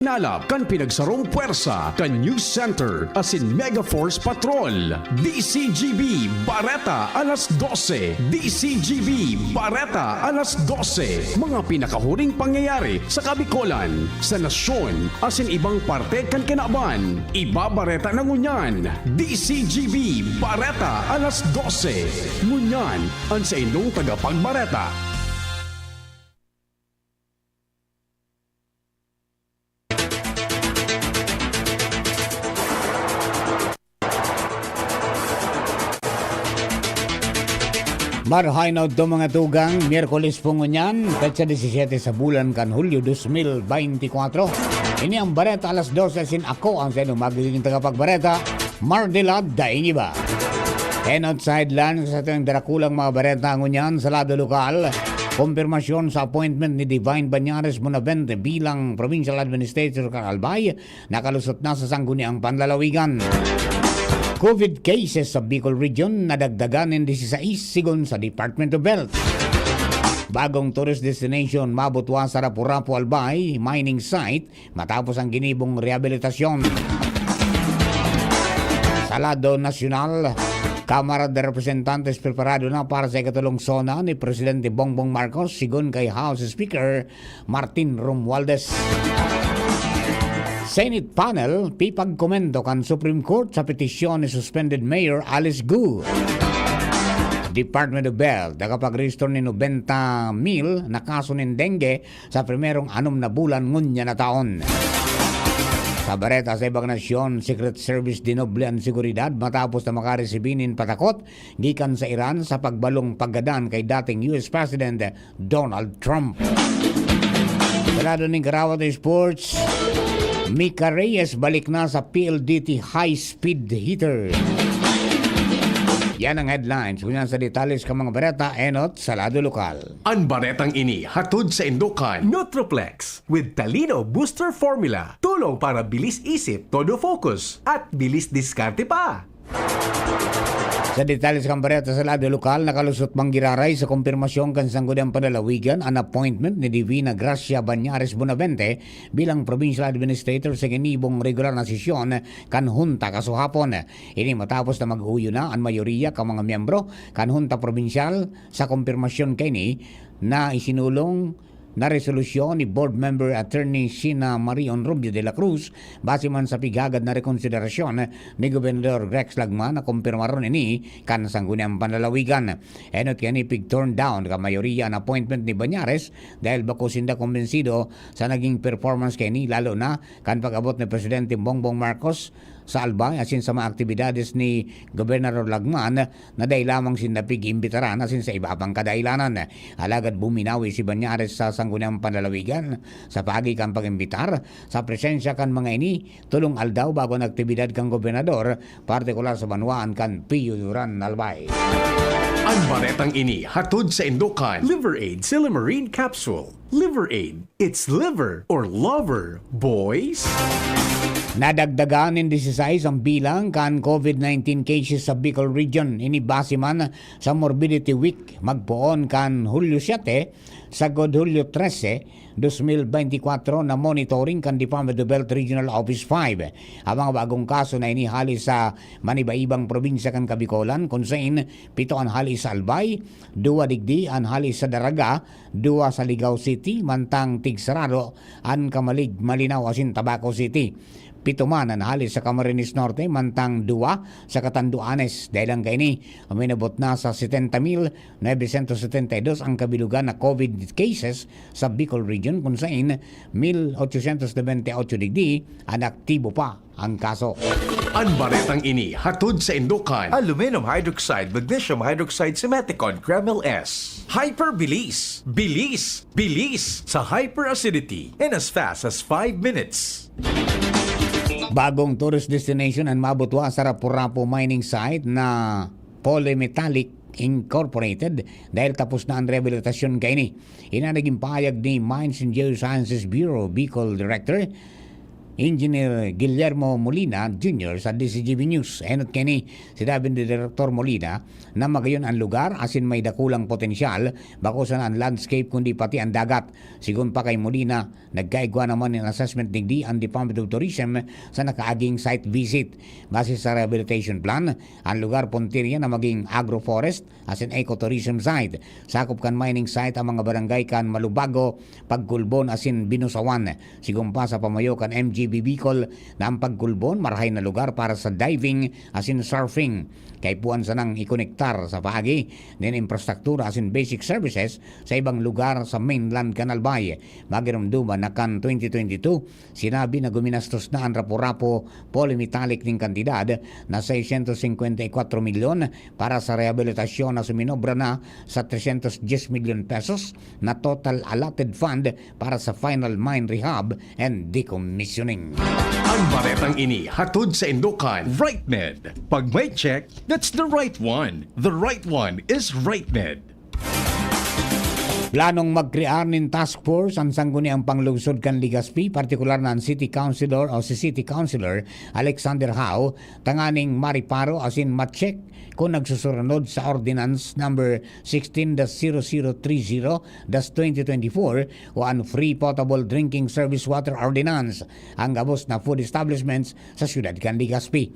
Nalab kan pinagsarong puwersa kan News Center asin Megaforce Patrol. DCGB Bareta alas 12. DCGB Bareta alas 12. Mga pinakahuring pangyayari sa Kabikolan, sa nasyon asin ibang parte kan kinaban. Ibabareta na ngunyan. DCGB Bareta alas 12. Ngunyan ang sa inyong tagapagbareta. Marahay na ito mga tugang, Miyerkules po ngunyan, petsa 17 sa bulan kan Hulyo 2024. Ini ang Bareta alas 12 sin ako ang sa inyo magiging tagapagbareta, Mardelad Daingiba. And outside land sa ating darakulang mga bareta ngunyan sa lado lokal, kumpirmasyon sa appointment ni Divine Banyares Monavente bilang Provincial Administrator kan Albay, nakalusot na sa sangguniang panlalawigan. COVID cases sa Bicol Region nadagdagan ng 16 sigon sa Department of Health. Bagong tourist destination mabutwa sa Rapu-Rapu Albay mining site matapos ang ginibong rehabilitasyon. Sa lado nasyonal, Kamara de Representantes preparado na para sa ikatulong sona ni Presidente Bongbong Marcos sigon kay House Speaker Martin Romualdez. Senate panel pipagkomento kan Supreme Court sa petisyon ni suspended Mayor Alice Gu. Department of Health nakapag-register ni 90,000 na kaso ng dengue sa primerong 6 na bulan ngunya na taon. Sa bareta sa ibang nasyon, Secret Service dinoble ang seguridad matapos na makaresibinin patakot gikan sa Iran sa pagbalong paggadan kay dating US President Donald Trump. Sarado ng Karawat Sports, Mika Reyes balik na sa PLDT high-speed heater. Yan ang headlines. Kunyan sa detalles ka mga bareta, enot sa lado lokal. Ang baretang ini hatod sa Indokan. Nutroplex with Talino Booster Formula. Tulong para bilis isip, todo focus, at bilis diskarte pa. Sa detalles kang bareta sa lado lokal, nakalusot manggiraray sa kumpirmasyon kan sangguniang panlalawigan ang appointment ni Divina Gracia Banyares Bonavente bilang Provincial Administrator sa ginibong regular na sesyon kan Hunta kasuhapon. Ini matapos na maghuyo na ang mayoriya ka mga miyembro kan Hunta Provincial sa kumpirmasyon kini na isinulong na resolusyon ni Board Member Attorney Sina Marion Rubio de la Cruz base man sa pigagad na rekonsiderasyon ni Gobernador Rex Lagman na kumpirmaron ini kan sangguniang panlalawigan. Enot kani pig turn down ka mayoriya ang appointment ni Banyares dahil bako sinda kumbensido sa naging performance kani lalo na kan pag-abot ni Presidente Bongbong Marcos sa Albay asin sa mga aktibidades ni Gobernador Lagman na dahil lamang sinapig imbitaran asin sa iba pang kadailanan. Alagad buminawi si Banyares sa sangguniang panlalawigan sa pagi kang pag-imbitar sa presensya kan mga ini tulong aldaw bago ang aktibidad kang gobernador partikular sa Banwaan kan Pio Duran Albay. Ang baretang ini hatod sa Indokan. Liver Aid Silimarine Capsule. Liver Aid. It's liver or lover, boys. Nadagdagan ng 16 ang bilang kan COVID-19 cases sa Bicol Region. Inibase man sa Morbidity Week magpoon kan Hulyo 7 sa Hulyo 13, 2024 na monitoring kan Department of Health Regional Office 5. Ang mga bagong kaso na inihali sa maniba-ibang probinsya kan Kabikolan kung saan 7 ang hali sa Albay, 2 digdi ang hali sa Daraga, 2 sa Ligao City, mantang Tigsarado ang Kamalig, Malinaw asin Tabaco City. 7 man ang halis sa Camarines Norte, mantang 2 sa Catanduanes. Dahil ang kaini, uminabot na sa 70,972 ang kabilugan na COVID cases sa Bicol Region kung saan 1,898 digdi ang aktibo pa ang kaso. Ang baretang ini hatod sa Indokan. Aluminum hydroxide, magnesium hydroxide, Simeticon, Kremel S. Hyperbilis. Bilis. Bilis sa hyperacidity in as fast as 5 minutes. Bagong tourist destination ang mabutwa sa Rapu-Rapu mining site na Polymetallic Incorporated dahil tapos na ang rehabilitasyon kaini. Ina naging pahayag ni Mines and Geosciences Bureau Bicol Director Engineer Guillermo Molina Jr. sa DCGB News. Enot kini sinabi ni Director Molina na magayon ang lugar asin may dakulang potensyal bako sa ang landscape kundi pati ang dagat. Sigun pa kay Molina, nagkaigwa naman ng assessment digdi ang Department of Tourism sa nakaaging site visit. Base sa rehabilitation plan, ang lugar puntirya na maging agroforest asin ecotourism site. Sakop kan mining site ang mga barangay kan Malubago, Pagkulbon asin Binusawan. Sigun pa sa pamayo kan MGB Bicol na ang Pagkulbon marahay na lugar para sa diving asin surfing. Kay puan sa nang ikonektar sa paagi ng infrastruktura asin basic services sa ibang lugar sa mainland Canal Bay. Magirumduman na kan 2022, sinabi na guminastos na ang rapo-rapo polymetallic ng kantidad na 654 milyon para sa rehabilitasyon na suminobra na sa 310 milyon pesos na total allotted fund para sa final mine rehab and decommissioning. Ang baretang ini hatod sa Indokan, RightMed. Pag may check, that's the right one. The right one is RightMed. Planong mag-crear ng task force ang sangguniang panglungsod kan Legazpi, partikular na ang City Councilor o si City Councilor Alexander Hao, tanganing mariparo asin ma-check kung nagsusunod sa Ordinance number 16-0030-2024 o ang Free Potable Drinking Service Water Ordinance, ang gabos na food establishments sa siyudad kan Legazpi.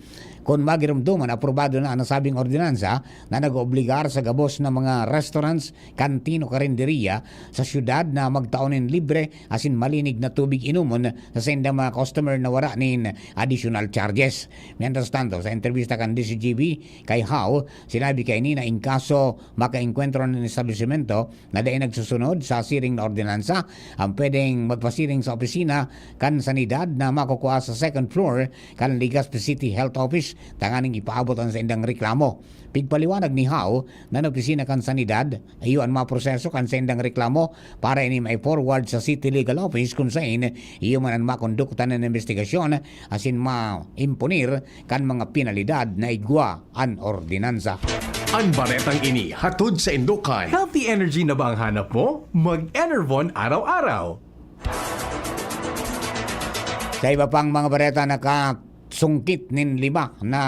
Kung magirumduman, aprobado na ang nasabing ordinansa na nag-obligar sa gabos na mga restaurants, kantin o karinderiya sa syudad na magtaonin libre asin malinig na tubig inumon sa sendang mga customer na wala nin additional charges. Mientras tanto, sa entrevista kan DCGB kay How, sinabi kay ni na in kaso makainkwentro ng establishmento na dahil nagsusunod sa siring na ordinansa, ang pwedeng magpasiring sa opisina kan sanidad na makukuha sa second floor kan Legazpi City Health Office tanganing ipaabot ang sa indang reklamo. Pigpaliwanag ni How na opisina kan sanidad ayo ang maproseso kan sa indang reklamo para ini may forward sa City Legal Office kung saan iyo man ang makonduktan ng investigasyon asin ma-impunir kan mga penalidad na igwa an ordinansa. Ang baretang ini hatod sa Indokan. Healthy energy na ba ang hanap mo? Mag-Enervon araw-araw. Sa iba pang mga bareta nakasungkit nin 5 na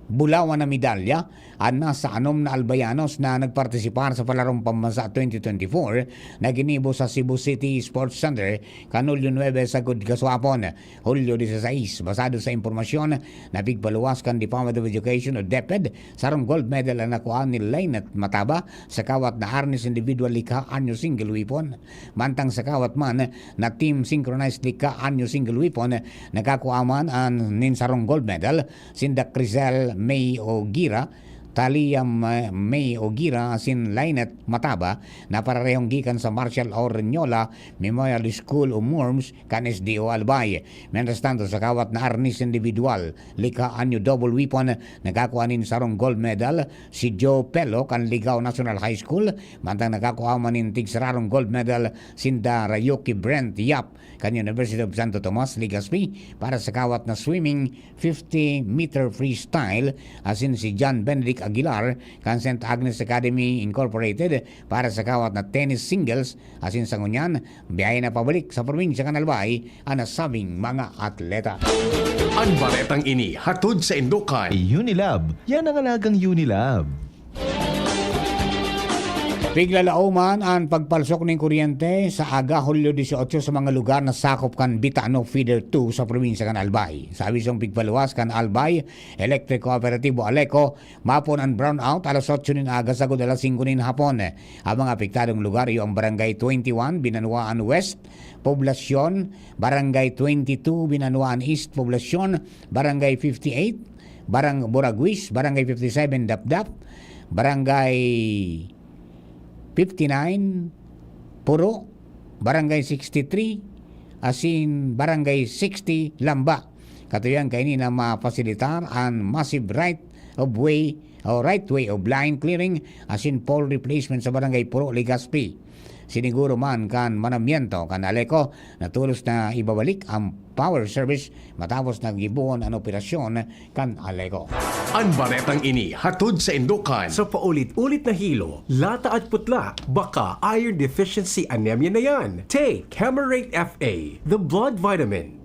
bulawan na medalya ang nasa 6 na albayanos na nagpartisipar sa palarong pambansa 2024 na ginibo sa Cebu City Sports Center kan Hulyo 9 sa Gudgaswapon, Hulyo 16. Basado sa impormasyon na pigpaluwas kan Department of Education o DepEd, sarong gold medal ang nakuha ni Lynette Mataba sa kawat na harness individual lika anyo single weapon. Mantang sa kawat man na team synchronized lika anyo single weapon, nakakuha man ang nin sarong gold medal sinda Crizel May Ogira, Talia May Ogira asin Lynette Mataba na pararehong gikan sa Marshall Ornyola Memorial School o MURMS kan SDO Albay. Mientras tanto, sa kawat na arnis individual lika anyo double weapon, nakakuha nin sarong gold medal si Joe Pelo kan Ligao National High School, mantang nakakuha man nin tigsararong gold medal sinda Rayuki Brent Yap kan University of Santo Tomas, Legazpi, para sa kawat na swimming 50-meter freestyle asin si John Benedict Aguilar kan St. Agnes Academy Incorporated para sa kawat na tennis singles asin sa ngunyan biyahe na pabalik sa probinsya kan Albay ang nasabing mga atleta. Ang baretang ini hatod sa Indokan. Unilab, yan ang alagang Unilab. Piglalauman ang pagpalsok ng kuryente sa aga Hulyo 18 sa mga lugar na sakop kan Bitano Feeder 2 sa probinsya kan Albay. Sa abisong pigpaluwas kan Albay Electric Cooperative Aleco, mapon ang brownout alas 8 nin aga sagod alas 5 nin hapon. Ang mga apektadong lugar iyo ang Barangay 21 Binanuan West Poblasyon, Barangay 22 Binanuan East Poblasyon, Barangay 58 Buraguis, Barangay 57 Dapdap, Barangay 59 Puro, Barangay 63 asin Barangay 60 Lamba. Katuyan kaini na mapasilitar ang massive right of way of line clearing asin pole replacement sa Barangay Puro, Legazpi. Siniguro man kan manamiento kan Aleco na tulos na ibabalik ang power service matapos naggibuon ang operasyon kan Aleco. Ang baretang ini hatod sa Indokan. Sa paulit-ulit na hilo, lata at putla, baka iron deficiency anemia na yan. Take Camerate FA, the blood vitamin.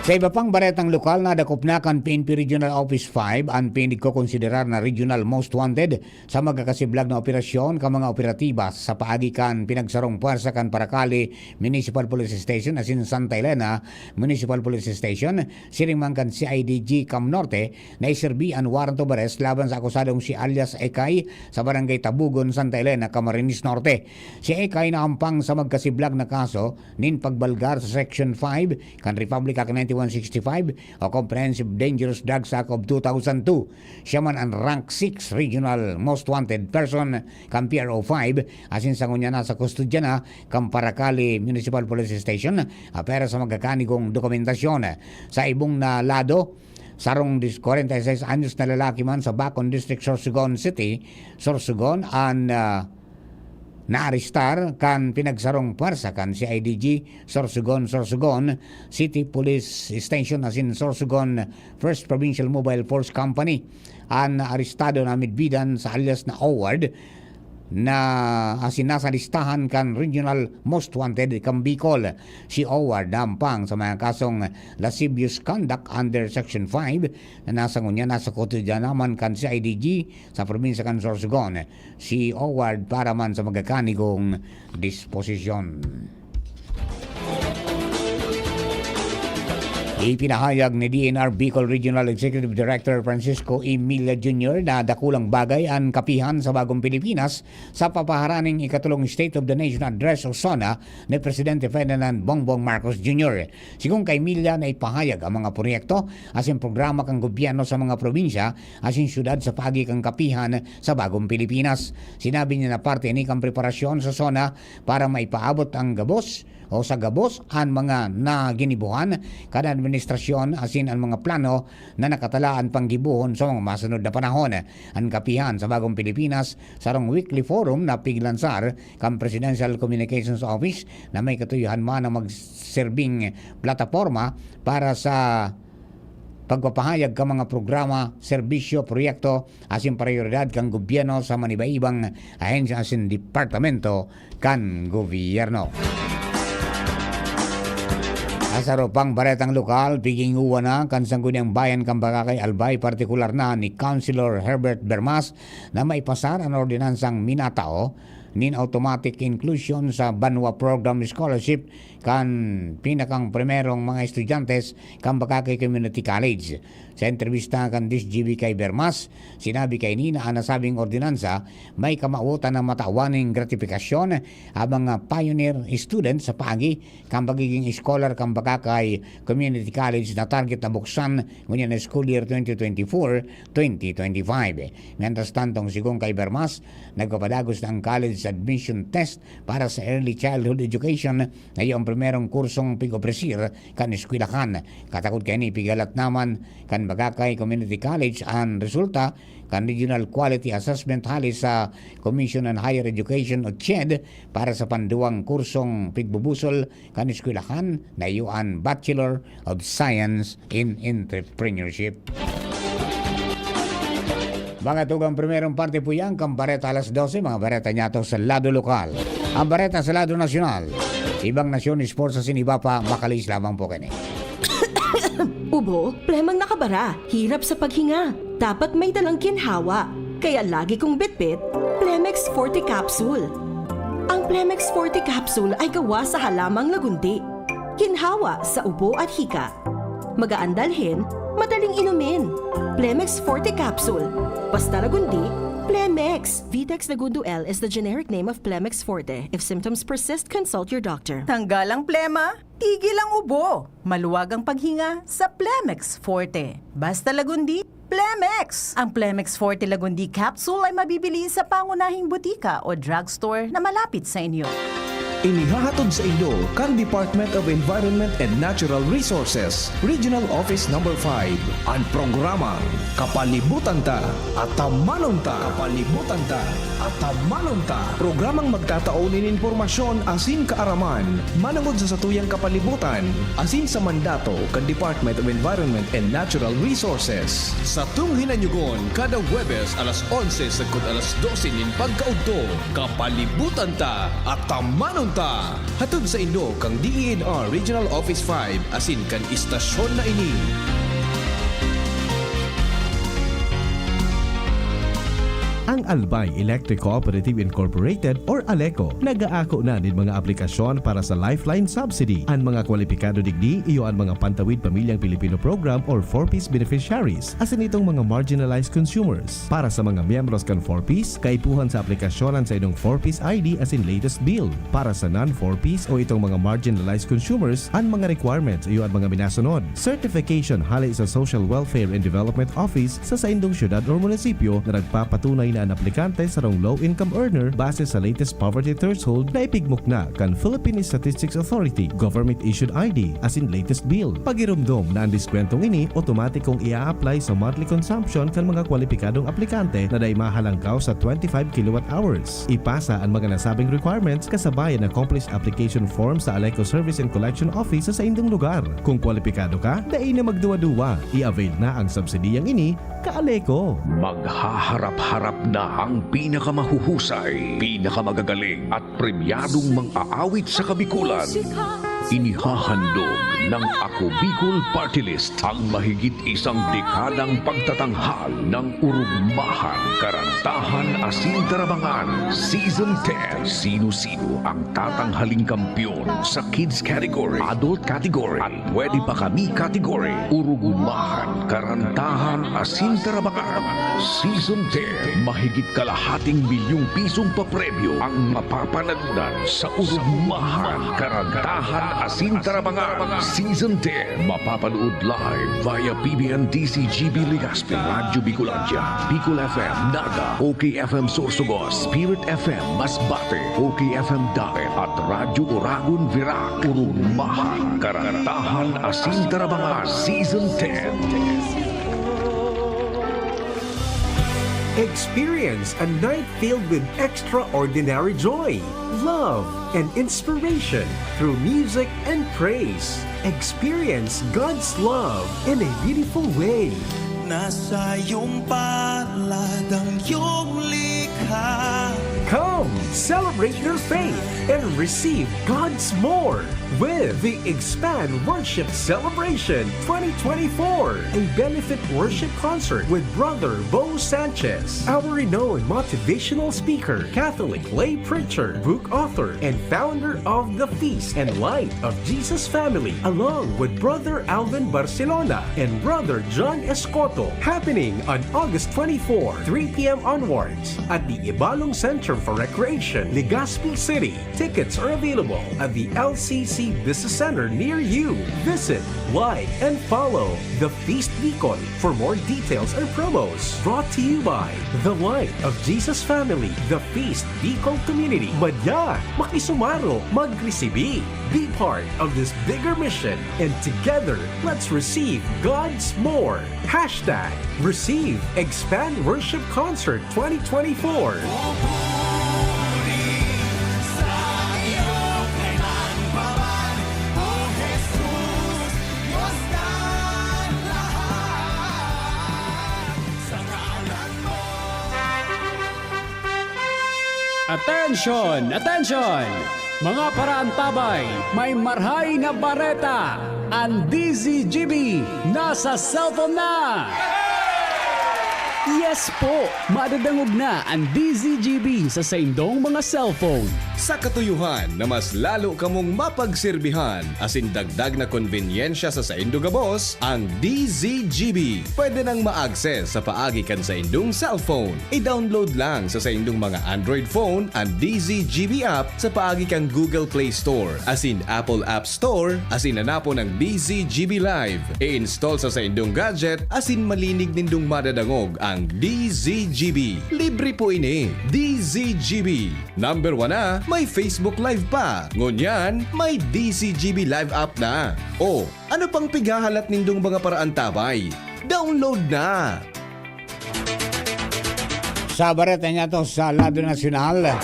Sa iba pang baretang lokal na dakop na kan PNP Regional Office 5 ang pinigkokonsiderar na Regional Most Wanted sa magkakasiblag na operasyon ka mga operatiba sa paagi kan pinagsarong puwersa kan Paracali Municipal Police Station asin Santa Elena Municipal Police Station siring man kan CIDG Cam Norte na iserbi ang warrant of arrest laban sa akusadong si alias Ekay sa Barangay Tabugon, Santa Elena, Camarines Norte. Si Ekay na ampang sa magkasiblag na kaso nin pagbalgar sa Section 5 kan Republic Act 9165 o Comprehensive Dangerous Drugs Act of 2002. Siya man ang rank 6 Regional Most Wanted Person kan PRO 5 asin sa ngunya na sa kustudya na kan Paracali Municipal Police Station apera sa magkakanigong dokumentasyon. Sa ibong na lado, sarong 46 anyos na lalaki man sa Bacon District, Sorsogon City, Sorsogon ang naaristar kan pinagsarong puwersa kan CIDG Sorsogon City Police Station asin Sorsogon First Provincial Mobile Force Company. Ang aristado na midbidan sa alias na Howard na asin nasa listahan kan Regional Most Wanted kan Bicol. Si Howard dampang sa mga kasong lascivious conduct under Section 5 na nasa ngunya nasa kotudya naman kan CIDG sa probinsya kan Sorsogon. Si Howard para man sa magkakanigong disposisyon. Ipinahayag ni DNR Bicol Regional Executive Director Francisco Emilia Jr. na dakulang bagay ang kapihan sa bagong Pilipinas sa papaharaning ikatulong State of the Nation Address o SONA ni Presidente Ferdinand Bongbong Marcos Jr. Sigung kay Emilia na ipahayag ang mga proyekto asin programa kang gobyerno sa mga probinsya asin syudad sa pagi kang kapihan sa bagong Pilipinas. Sinabi niya na parte ni kang preparasyon sa SONA para maipaabot ang gabos o sa gabos ang mga naginibuhan kada administrasyon asin ang mga plano na nakatalaan pang gibuhon sa mga masunod na panahon. Ang kapihan sa bagong Pilipinas sarong weekly forum na piglansar kan Presidential Communications Office na may katuyuhan man na magserbing plataforma para sa pagpapahayag ka mga programa, serbisyo, proyekto asin prioridad kang gobyerno sa manibaibang ahensya asin departamento kan gobyerno. Asaro pang baretang lokal, piging uwa na kan sangguniang bayan kang Bakakay Albay, partikular na ni Councilor Herbert Bermas na maipasar ang ordinansang minatao nin automatic inclusion sa Banwa Program Scholarship kan pinakang primerong mga estudyantes kan Bakakay Community College. Sa entrevista kan DisGB kay Bermas, sinabi kay ni na nasabing ordinansa may kamautan na matawaning gratifikasyon ang mga pioneer students sa pagi kan pagiging scholar kan Bakakay Community College na target na buksan ngunyan na school year 2024-2025. Mientras tantong sigong kay Bermas, nagpapadagos ng college admission test para sa early childhood education na yung primerong kursong pigopresir kan eskwelahan. Katakot kay ni pigalat naman kan Bagakay Community College ang resulta kan Regional Quality Assessment halis sa Commission on Higher Education o CHED para sa panduang kursong pigbubusol kan eskwelahan na yuan Bachelor of Science in Entrepreneurship. Mga tugang primerong parte po yan, kang Bareta alas 12, mga Bareta niya to sa lado lokal. Ang Bareta sa lado nasyonal. Ibang nasyon, sports sa siniba pa, makalis lamang po kini. Ubo, plemang nakabara, hirap sa paghinga. Dapat may dalang ginhawa. Kaya lagi kong bitbit, Plemex Forte Capsule. Ang Plemex Forte Capsule ay gawa sa halamang lagundi. Ginhawa sa ubo at hika. Magaan dalhin, madaling inumin. Plemex Forte Capsule. Basta lagundi, Plemex. Vitex Nagundo L is the generic name of Plemex Forte. If symptoms persist, consult your doctor. Tanggal ang plema, tigil ang ubo. Maluwag ang paghinga sa Plemex Forte. Basta lagundi, Plemex. Ang Plemex Forte Lagundi Capsule ay mabibili sa pangunahing butika o drugstore na malapit sa inyo. Inihahatod sa inyo kan Department of Environment and Natural Resources, Regional Office No. 5, ang programa Kapalibutan Ta at Tamanon Ta. Kapalibutan Ta at Tamanon Ta. Programang magtataon in informasyon asin kaaraman, manungod sa satuyang kapalibutan, asin sa mandato kan Department of Environment and Natural Resources. Sa tung hinanyugon, kada Huwebes alas 11 sagkod alas 12 nin pagkaudto, Kapalibutan Ta at Tamanon Manonta. Hatod sa Indo kang DENR Regional Office 5 asin kan istasyon na ini. Ang Albay Electric Cooperative Incorporated or ALECO nagaako na din mga aplikasyon para sa Lifeline Subsidy. Ang mga kwalipikado digdi iyo ang mga Pantawid Pamilyang Pilipino Program or 4Ps beneficiaries asin itong mga marginalized consumers. Para sa mga miyembros kan 4Ps, kaipuhan sa aplikasyonan sa inyong 4Ps ID asin latest bill. Para sa non-4Ps o itong mga marginalized consumers, ang mga requirements iyo ang mga minasunod. Certification halay sa Social Welfare and Development Office sa indong syudad o munisipyo na nagpapatunay na ang aplikante sa rong low-income earner base sa latest poverty threshold na ipigmok na kan Philippine Statistics Authority government-issued ID as in latest bill. Pagirumdom na ang diskwentong ini, automatikong ia-apply sa monthly consumption kan mga kwalipikadong aplikante na day mahalangkaw sa 25 kilowatt hours. Ipasa ang mga nasabing requirements kasabayan accomplished application form sa ALECO Service and Collection Office sa indong lugar. Kung kwalipikado ka, dai na magduwa-duwa. I-avail na ang subsidiyang ini ka-ALECO. Maghaharap-harap na ang pinakamahuhusay, pinakamagagaling at premyadong mang-aawit sa kabikulan. Inihahandog ng Ako Bicol Party List ang mahigit isang dekadang pagtatanghal ng urugmahan, karantahan, asin tarabangan. Season 10. Sino-sino ang tatanghaling kampyon sa kids category, adult category, at pwede pa kami category. Urugmahan, karantahan, asin tarabangan. Season 10. Mahigit kalahating milyong pisong papremyo ang mapapanalunan sa urugmahan, karantahan, asin tarabangan. Season 10. Mapapanood live via PBN DCGB Legazpi, Radyo Bicolandia, Bicol FM, Naga, OKFM Sorsogon, Spirit FM Masbate, OKFM Daet at Radyo Oragon Virac. Urugmahan, karantahan, asin tarabangan. Season 10. Experience a night filled with extraordinary joy, love, and inspiration through music and praise. Experience God's love in a beautiful way. Nasa iyong palad ang iyong likha. Come, celebrate your faith and receive God's more with the Expand Worship Celebration 2024, a benefit worship concert with Brother Bo Sanchez, our renowned motivational speaker, Catholic lay preacher, book author, and founder of the Feast and Light of Jesus Family, along with Brother Alvin Barcelona and Brother John Escoto, happening on August 24, 3 p.m. onwards at the Ibalong Center for Recreation, Legazpi City. Tickets are available at the LCC Business Center near you. Visit, like, and follow The Feast Bicol for more details and promos. Brought to you by The Light of Jesus Family, The Feast Bicol Community. Madya, makisumaro, magresibi. Be part of this bigger mission, and together, let's receive God's more. Hashtag Receive Expand Worship Concert 2024. Attention! Attention! Mga paraantabay, may marhay na bareta! Ang DZGB nasa cellphone na! Yes po! Madadangog na ang DZGB sa saindong mga cellphone. Sa katuyuhan na mas lalo kamong mapagserbihan asin dagdag na konbenyensya sa Saindo Gabos, ang DZGB pwede nang ma-access sa paagi kan sa indong cellphone. I-download lang sa indong mga Android phone ang DZGB app sa paagi kang Google Play Store asin Apple App Store asin hanapo ng DZGB Live. I-install sa indong gadget asin malinig nindong madadangog ang DZGB. Libre po ini. DZGB. Number 1 na, may Facebook Live pa. Ngunyan, may DZGB Live app na. O, ano pang pighahalat nindong mga paraan tabay? Download na! Sa bareta niya to sa lado nasyonal,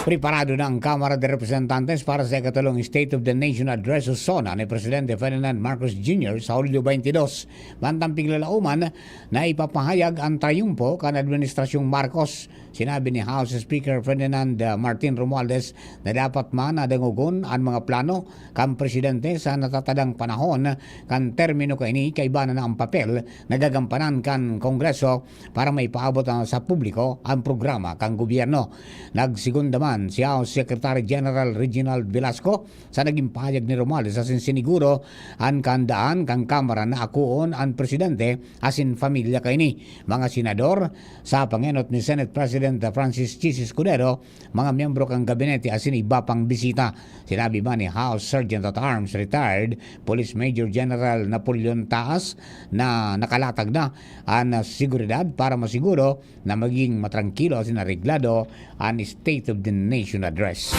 Preparado na ang Kamara de Representantes para sa ikatlong State of the Nation Address o SONA ni Presidente Ferdinand Marcos Jr. sa Hulyo 22. Bantang piglalauman na ipapahayag ang trayumpo kan Administrasyong Marcos. Sinabi ni House Speaker Ferdinand Martin Romualdez na dapat man nadangugon ang mga plano kan Presidente sa natatadang panahon kan termino kaini kay bana na ang papel na gagampanan kan Kongreso para may paabot sa publiko ang programa kan gobyerno. Nagsigundaman si House Secretary General Reginald Velasco sa naging pahayag ni Romualdez asin siniguro ang kandaan kang Kamara na akuon ang Presidente asin familia kaini. Mga senador sa pangenot ni Senate President Francis Chis Escudero, mga miyembro kang gabinete asin iba pang bisita. Sinabi man ni House Sergeant at Arms retired Police Major General Napoleon Taas na nakalatag na ang seguridad para masiguro na maging matrangkilo asin areglado ang State of the Nation Address.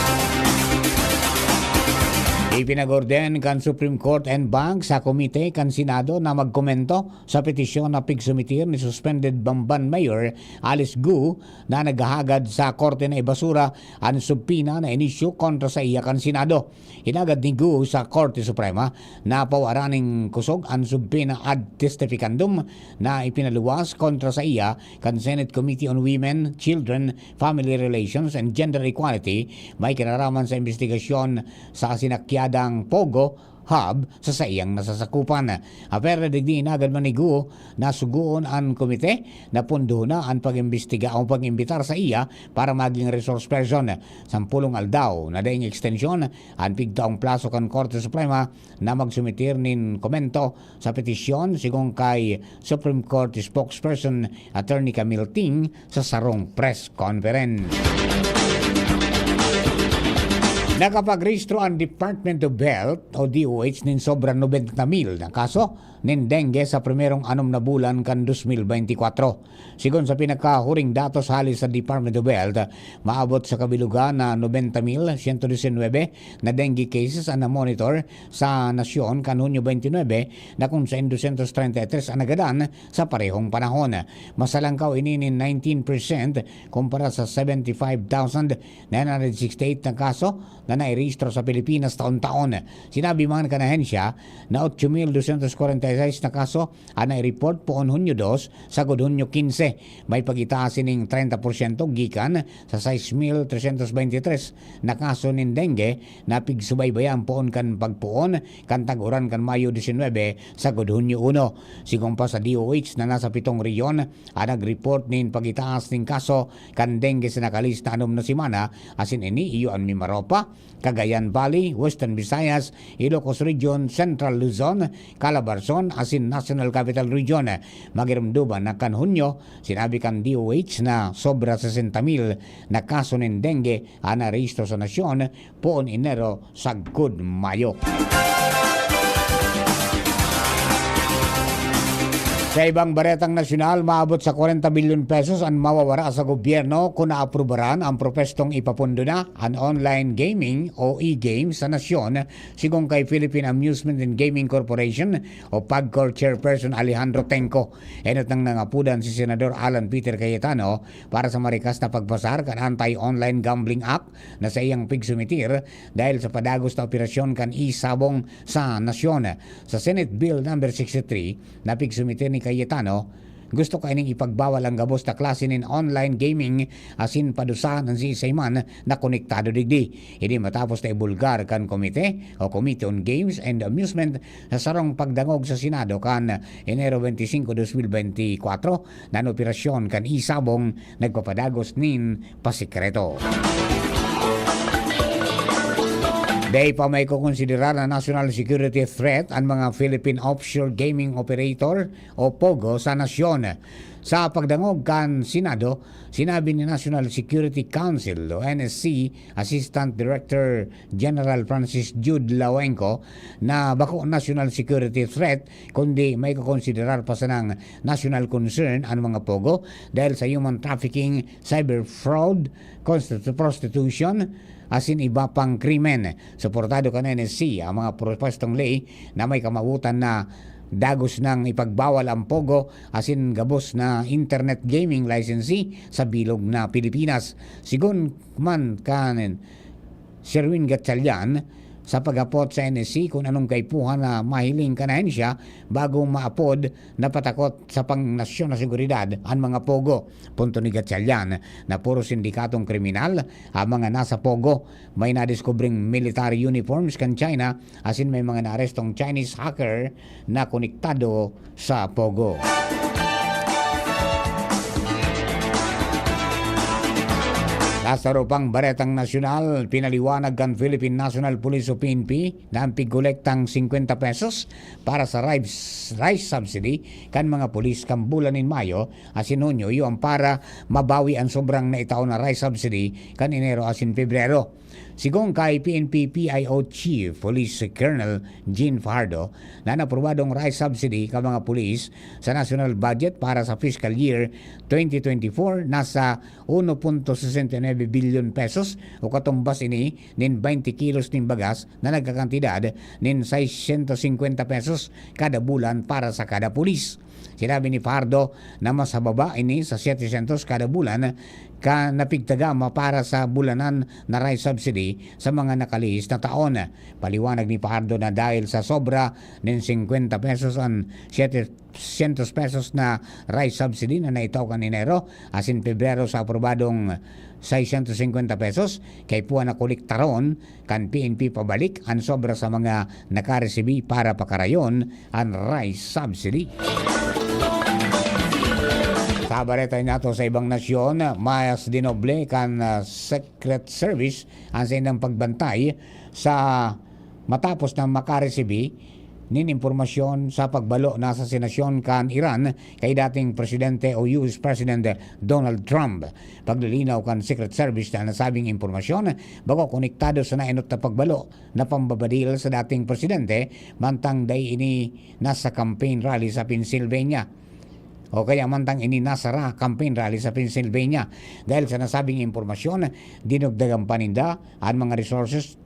Ipinagorden kan Supreme Court and Bank sa komite kan Senado na magkomento sa petisyon na pigsumitir ni suspended Bamban Mayor Alice Gu na naghahagad sa korte na ibasura ang subpina na inisyu kontra sa iya kan Senado. Hinagad ni Gu sa Korte Suprema na pawaraning kusog ang subpina ad testificandum na ipinaluwas kontra sa iya kan Senate Committee on Women, Children, Family Relations and Gender Equality may kinaraman sa investigasyon sa sinakyan dang Pogo Hub sa saiyang nasasakupan. Pero digdi inagad man ni Gu na suguon ang komite na pundo na ang pag-imbestiga o pag-imbitar sa iya para maging resource person. Sampulong aldaw na daing ekstensyon ang pigtaong plaso kan Korte Suprema na magsumitir nin komento sa petisyon sigong kay Supreme Court spokesperson Attorney Camille Ting sa sarong press conference. Nakapagrehistro ang Department of Health o DOH nin sobra 90,000 na kaso nin dengue sa primerong 6 na bulan kan 2024. Sigon sa pinakahuring datos halis sa Department of Health, maabot sa kabilugan na 90,119 na dengue cases ang na-monitor sa nasyon kan Hunyo 29 na kung sa 233 ang nagadan sa parehong panahon. Masalangkaw ini nin 19% kumpara sa 75,968 na kaso na nairehistro sa Pilipinas taon-taon. Sinabi man kan ahensya na 8,246 na kaso ang naireport poon Hunyo 2 sa Hunyo 15. May pagitaasin ng 30% gikan sa 6,323 na kaso nin dengue na pigsubaybayan poon kan pagpuon kan taguran kan Mayo 19 sa Hunyo 1. Sigong pa sa DOH na nasa 7 riyon ang nagreport nin pagitaas ning kaso kan dengue sa nakalista 6 na simana asin ini iyo ang Mimaropa, Cagayan Valley, Western Visayas, Ilocos Region, Central Luzon, Calabarzon, asin National Capital Region. Magiramduban na kan Hunyo, sinabi kan DOH na sobra 60,000 na kaso ng dengue ang narehistro sa nasyon poon Enero sa Mayo. Sa ibang baretang nasyonal, maabot sa 40 bilyon pesos ang mawawara sa gobyerno kung naaprubaran ang propestong ipapundo na ang online gaming o e-games sa nasyon sigong kay Philippine Amusement and Gaming Corporation o PAGCOR Chairperson Alejandro Tenco. Enot nang nangapudan si Senador Alan Peter Cayetano para sa marikas na pagpasar kan Anti-Online Gambling Act na sa iyang pigsumitir dahil sa padagos na operasyon kan isabong sa nasyon. Sa Senate Bill No. 63 na pigsumitir ni Cayetano, gusto kaining ipagbawal ang gabos na klase nin online gaming asin padusahan ang sisayman na konektado digdi. Hindi matapos na ibulgar kan komite o Committee on Games and Amusement sa sarong pagdangog sa Senado kan Enero 25, 2024 na operasyon kan isabong nagpapadagos nin pasikreto. Day pa may kukonsiderar na national security threat ang mga Philippine Offshore Gaming Operator o POGO sa nasyon. Sa pagdangog kan Senado, sinabi ni National Security Council o NSC Assistant Director General Francis Jude Lawenco na bako national security threat kundi may kukonsiderar pa sa ng national concern ang mga POGO dahil sa human trafficking, cyber fraud, prostitution, asin iba pang krimen. Suportado ka ng NSC ang mga propostong lay na may kamabutan na dagos ng ipagbawal ang Pogo asin gabos na internet gaming licensee sa bilog na Pilipinas. Sigun man kanin Sherwin Gatchalian sa paghapot sa NSC kung anong kaipuhan na mahiling kanahin siya bago maapod na patakot sa pangnasyon na seguridad ang mga Pogo. Punto ni Gatchalian na puro sindikatong kriminal ang mga nasa Pogo. May nadiskubring military uniforms kan China asin may mga naarestong Chinese hacker na konektado sa Pogo. Kasarupang Baretang Nasyonal, pinaliwanag kan Philippine National Police o PNP na ang pigkolektang 50 pesos para sa rice subsidy kan mga pulis kan bulan in Mayo asin Hunyo yung para mabawi ang sobrang naitaon na rice subsidy kan Enero asin Pebrero. Sigong kay PNP PIO Chief Police Colonel Jean Fajardo na naprobadong rice subsidy ka mga pulis sa national budget para sa fiscal year 2024 nasa 1.69 billion pesos o katumbas ini nin 20 kilos nin bagas na nagkakantidad nin 650 pesos kada bulan para sa kada pulis. Sinabi ni Fajardo na mas baba ini sa 700 kada bulan ka napigtagama para sa bulanan na rice subsidy sa mga nakalihis na taon. Paliwanag ni Fajardo na dahil sa sobra ng 50 pesos ang 700 pesos na rice subsidy na naitaw kan Enero asin Pebrero sa aprobadong 650 pesos kay puwa na kolektaron kan PNP pabalik ang sobra sa mga nakaresibi para pakarayon ang rice subsidy. Sa baretay nato sa ibang nasyon, mas dinoble kan Secret Service ang sa inang pagbantay sa matapos na makaresibi nin impormasyon sa pagbalo na asasinasyon kan Iran kay dating presidente o US President Donald Trump. Paglilinaw kan Secret Service na nasabing impormasyon bago konektado sa nainot na pagbalo na pambabadil sa dating presidente mantang day ini nasa campaign rally sa Pennsylvania. O kaya mantang ini nasara campaign rally sa Pennsylvania. Dahil sa nasabing impormasyon, dinugdagang paninda ang mga resources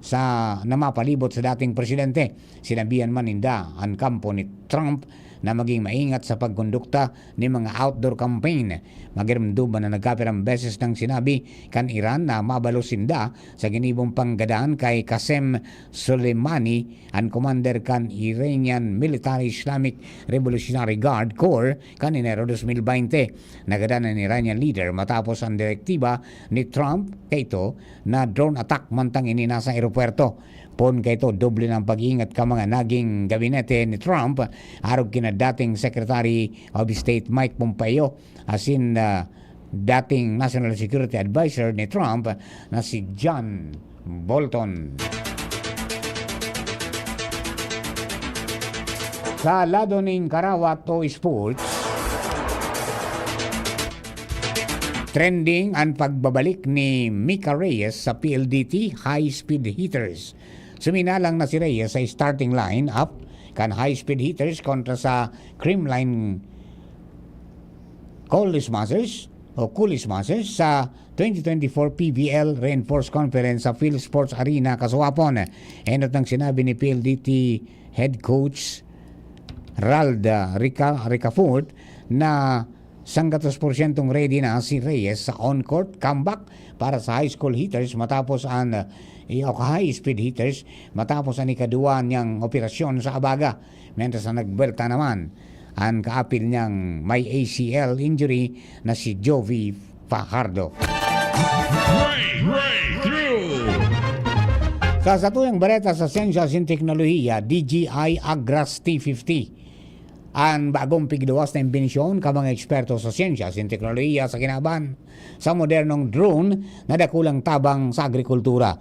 sa namapalibot sa dating presidente. Sinabihan maninda ang kampo ni Trump na maging maingat sa pagkondukta ni mga outdoor campaign. Magiramduman na nagkapirang beses ng sinabi kan Iran na mabalosinda sa ginibong panggadaan kay Qasem Soleimani, ang commander kan Iranian Military Islamic Revolutionary Guard Corps kan Enero 2020. Nagadaan ng Iranian leader matapos ang direktiba ni Trump kay ito na drone attack mantang ini nasa aeropuerto. Pon kay ito doble ng pag-iingat ka mga naging gabinete ni Trump arog kina dating Secretary of State Mike Pompeo asin dating National Security Advisor ni Trump na si John Bolton. Sa lado ng Karawat o Sports, trending ang pagbabalik ni Mika Reyes sa PLDT high-speed hitters. Suminalang na si Reyes sa starting line-up kan high-speed hitters kontra sa Creamline Coolish Masters sa 2024 PBL Reinforced Conference sa Phil Sports Arena, Kasuapon. Enot ng sinabi ni PLDT head coach Ralda Ricafort na 100% ready na si Reyes sa on-court comeback para sa high school hitters matapos ang high-speed hitters matapos ang ikaduwa niyang operasyon sa Abaga. Mientras na nagberta naman ang kaapil niyang may ACL injury na si Jovi Fajardo. Sa satuyang bareta sa Sciences and Teknolohiya, DJI Agras T50. Ang bagong pigduwas na imbensyon ka mga eksperto sa siyensya at teknolohiya sa kinaban sa modernong drone na dakulang tabang sa agrikultura.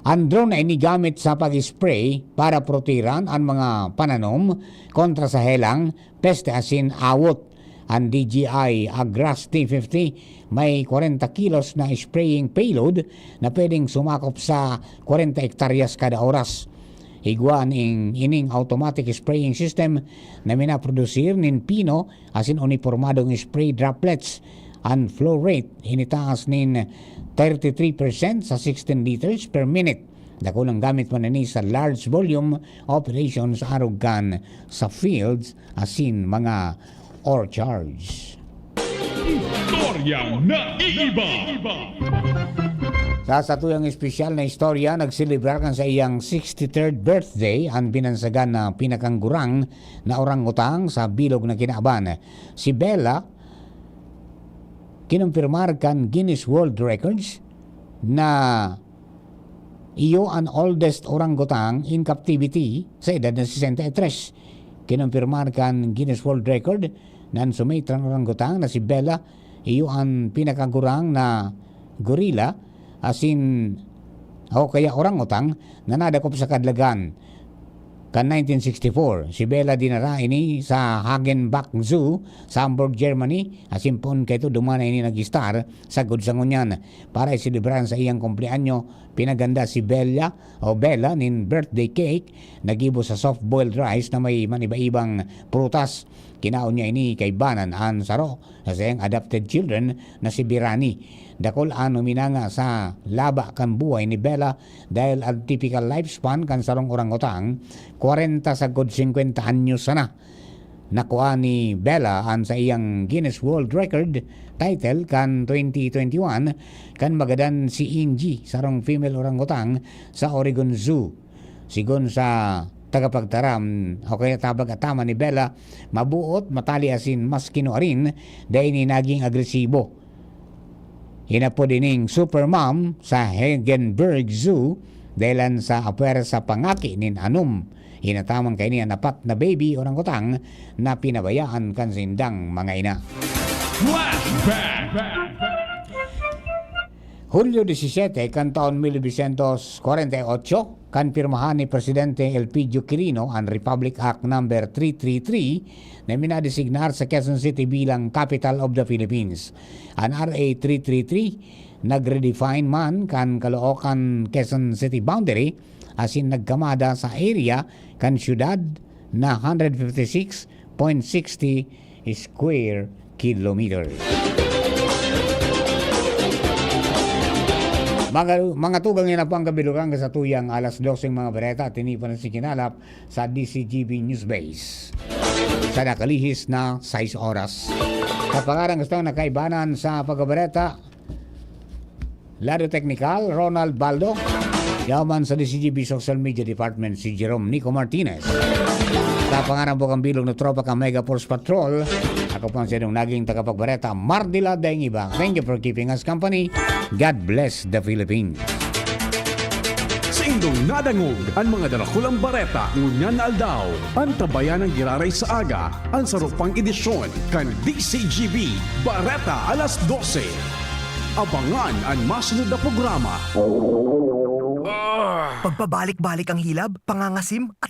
Ang drone ay inigamit sa pag-spray para protiran ang mga pananom kontra sa helang, peste asin awot. Ang DJI Agras T50 may 40 kilos na spraying payload na pwedeng sumakop sa 40 hektaryas kada oras. Higwan ining automatic spraying system na minaprodusir nin pino asin uniformadong spray droplets. Ang flow rate hinitaas nin 33% sa 16 liters per minute. Dakulang gamit man ini sa large volume operations arugan sa fields asin mga orchards. Istoryang naiiba. Sa satuyang espesyal na istorya, nagselebrar kan sa iyang 63rd birthday ang binansagan na pinakangurang na orangutang sa bilog na Kinaban. Si Bella, kinumpirmar kan Guinness World Records na iyo ang oldest orangutang in captivity sa edad na 63. Kinumpirmar kan Guinness World Record na ang sumitrang orangutang na si Bella, iyo ang pinakagurang na gorilla asin o kaya orangutang na nadakop sa kadlagan kan 1964. Si Bella dinara ini sa Hagenbach Zoo sa Hamburg, Germany. Asin pon kay ito dumana ini nag-star sa Gudsangunyan para isilibran sa iyang kumpleanyo. Pinaganda si Bella nin birthday cake nagibo sa soft-boiled rice na may maniba-ibang prutas. Kinaon niya ini kay Banan an Saro sa iyang adopted children na si Birani. Dakol ano minanga sa laba kan buhay ni Bella dahil ang typical lifespan kan sarong orangutang 40 sa good 50 anyos sana. Nakuha ni Bella ang sa iyang Guinness World Record title kan 2021 kan magadan si Inji sarong female orangutang sa Oregon Zoo. Sigon sa tagapagtaram o kaya tabag-atama ni Bella, mabuot matali asin mas kinuarin dahil ni naging agresibo. Inapo dining supermom sa Hagenberg Zoo dahil sa apwer sa pangaki nin anum. Inatamang kay niya napat na baby orangutang na pinabayaan kan sindang mga ina. Flashback. Hulyo 17 kan taon 1948 kan pirmahan ni Presidente Elpidio Quirino ang Republic Act No. 333 na minadesignar sa Quezon City bilang Capital of the Philippines. Ang RA 333 nagredefine man kan Caloocan Quezon City boundary asin nagkamada sa area kan syudad na 156.60 square kilometers. Mga tugang yan po ang kabilugan sa tuyang alas 12 mga bereta at tinipan si kinalap sa DCGB News Base. Sa nakalihis na 6 oras. Sa pangarang gusto nakaibanan sa pagkabereta, Lado Technical, Ronald Baldo. Yaman sa DCGB Social Media Department si Jerome Nico Martinez. Sa pangarang po kang bilog na tropa ka Mega Force Patrol. Ako po ang sinong naging tagapagbareta, Mardila Daing Iba. Thank you for keeping us company. God bless the Philippines. Sa indong nadangog ang mga darakulang bareta ngunyan na aldaw. Ang tabayan ng giraray sa aga, ang sarupang edisyon kan DCGB Bareta alas 12. Abangan ang masunod na programa. Pagpabalik-balik ang hilab, pangangasim at